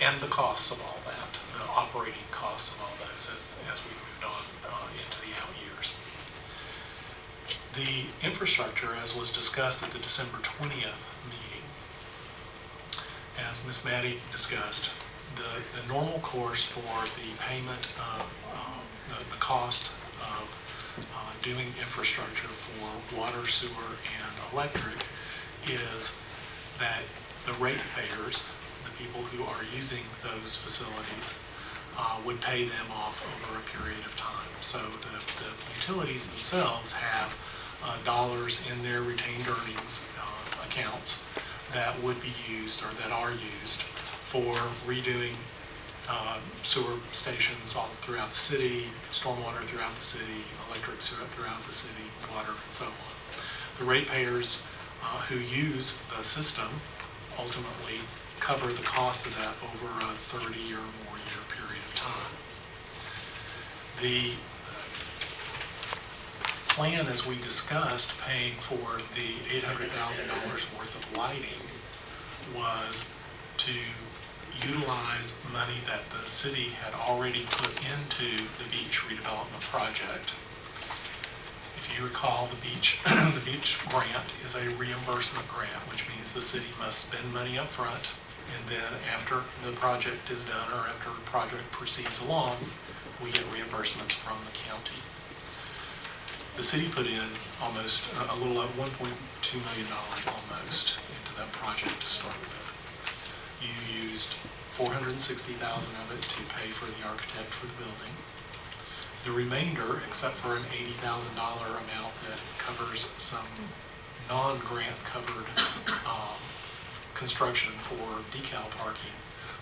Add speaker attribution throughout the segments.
Speaker 1: and the costs of all that, the operating costs of all those as we moved on into the out years. The infrastructure, as was discussed at the December 20th meeting, as Ms. Maddie discussed, the normal course for the payment of the cost of doing infrastructure for water, sewer, and electric is that the ratepayers, the people who are using those facilities, would pay them off over a period of time. So the utilities themselves have dollars in their retained earnings accounts that would be used or that are used for redoing sewer stations all throughout the city, stormwater throughout the city, electric throughout the city, water, and so on. The ratepayers who use the system ultimately cover the cost of that over a 30 or more year period of time. The plan, as we discussed, paying for the $800,000 worth of lighting was to utilize money that the city had already put into the beach redevelopment project. If you recall, the beach grant is a reimbursement grant, which means the city must spend money up front, and then after the project is done or after the project proceeds along, we get reimbursements from the county. The city put in almost a little over $1.2 million almost into that project to start with. You used $460,000 of it to pay for the architect for the building. The remainder, except for an $80,000 amount that covers some non-grant covered construction for decal parking,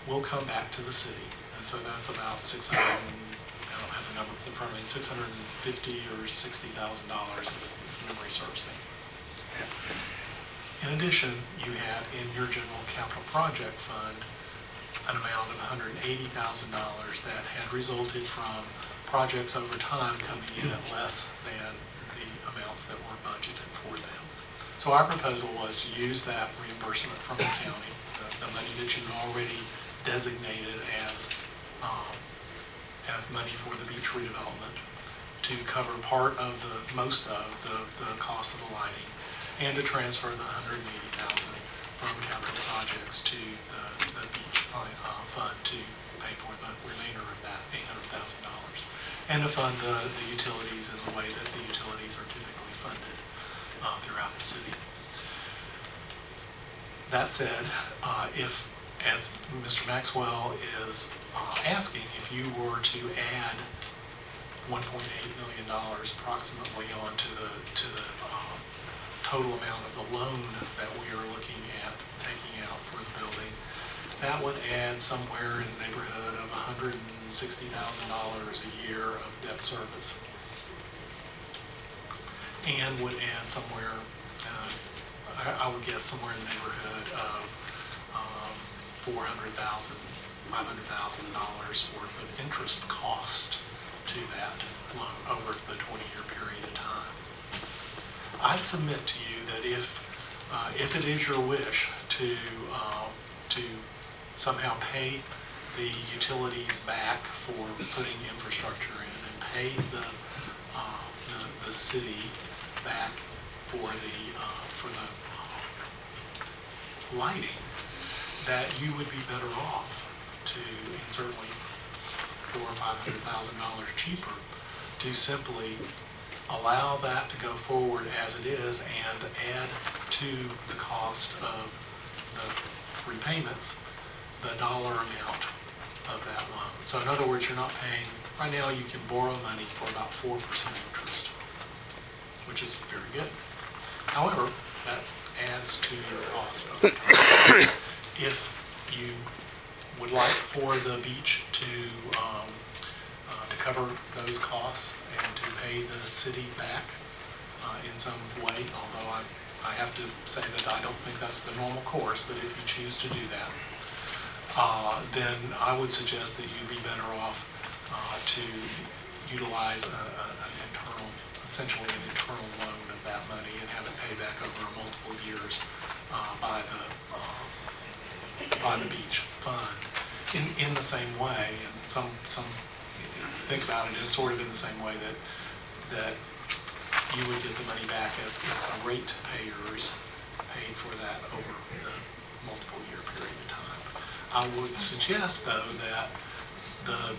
Speaker 1: will come back to the city. And so that's about I don't have the number in front of me, $650,000 or $60,000 if memory serves me. In addition, you had in your general capital project fund an amount of $180,000 that had resulted from projects over time coming in at less than the amounts that were budgeted for them. So our proposal was to use that reimbursement from the county, the money that you already designated as money for the beach redevelopment, to cover most of the cost of the lighting, and to transfer the $180,000 from capital projects to the beach fund to pay for the remainder of that $800,000, and to fund the utilities in the way that the utilities are typically funded throughout the city. That said, if, as Mr. Maxwell is asking, if you were to add $1.8 million approximately onto the total amount of the loan that we are looking at taking out for the building, that would add somewhere in the neighborhood of $160,000 a year of debt service, and would add somewhere, I would guess somewhere in the neighborhood of $400,000, $500,000 worth of interest cost to that loan over the 20-year period of time. I'd submit to you that if it is your wish to somehow pay the utilities back for putting infrastructure in and pay the city back for the lighting, that you would be better off and certainly $400,000 or $500,000 cheaper, to simply allow that to go forward as it is and add to the cost of the repayments the dollar amount of that loan. So in other words, you're not paying, right now you can borrow money for about 4% interest, which is very good. However, that adds to your cost over time. If you would like for the beach to cover those costs and to pay the city back in some way, although I have to say that I don't think that's the normal course, but if you choose to do that, then I would suggest that you'd be better off to utilize essentially an internal loan of that money and have it paid back over multiple years by the beach fund, in the same way, and some think about it, it's sort of in the same way that you would get the money back if the ratepayers paid for that over the multiple year period of time. I would suggest, though, that the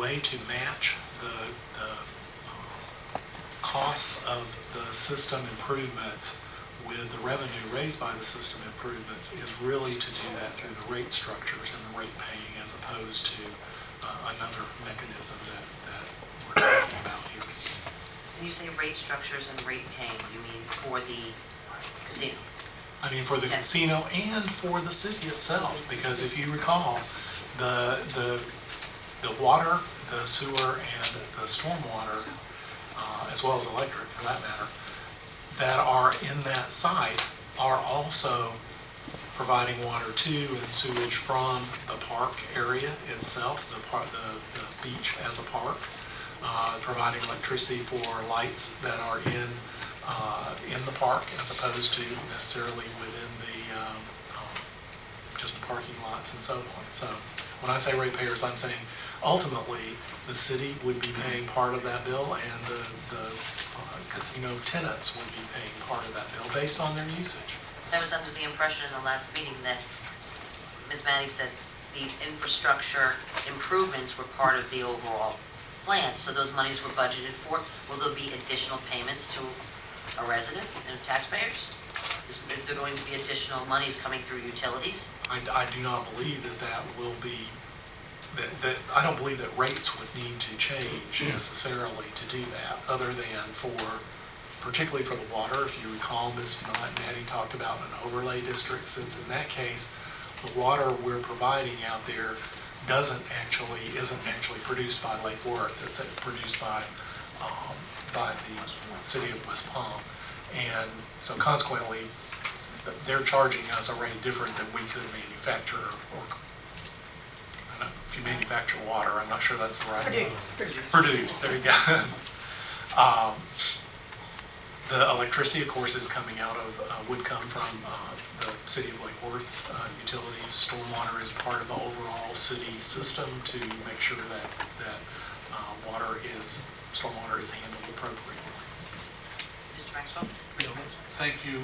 Speaker 1: way to match the costs of the system improvements with the revenue raised by the system improvements is really to do that through the rate structures and the rate paying, as opposed to another mechanism that we're talking about here.
Speaker 2: When you say rate structures and rate paying, you mean for the casino?
Speaker 1: I mean, for the casino and for the city itself, because if you recall, the water, the sewer, and the stormwater, as well as electric for that matter, that are in that site are also providing water to and sewage from the park area itself, the beach as a park, providing electricity for lights that are in the park as opposed to necessarily within the just the parking lots and so on. So when I say ratepayers, I'm saying ultimately the city would be paying part of that bill, and the casino tenants would be paying part of that bill based on their usage.
Speaker 2: I was under the impression in the last meeting that Ms. Matty said these infrastructure improvements were part of the overall plan, so those monies were budgeted for. Will there be additional payments to our residents and taxpayers? Is there going to be additional monies coming through utilities?
Speaker 1: I do not believe that will be, that I don't believe that rates would need to change necessarily to do that, other than particularly for the water. If you recall, Ms. Matty talked about an overlay district, since in that case, the water we're providing out there isn't actually produced by Lake Worth. It's produced by the city of West Palm. And so consequently, they're charging us a rate different than we could manufacture, or I don't know, if you manufacture water, I'm not sure that's the right word. Produce, there you go. The electricity, of course, is coming out of, would come from the city of Lake Worth utilities. Stormwater is part of the overall city system to make sure that stormwater is handled appropriately.
Speaker 2: Mr. Maxwell?
Speaker 3: Thank you,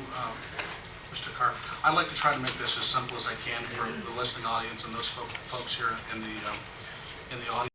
Speaker 3: Mr. Carr. I'd like to try to make this as simple as I can for the listening audience and those folks here in the audience.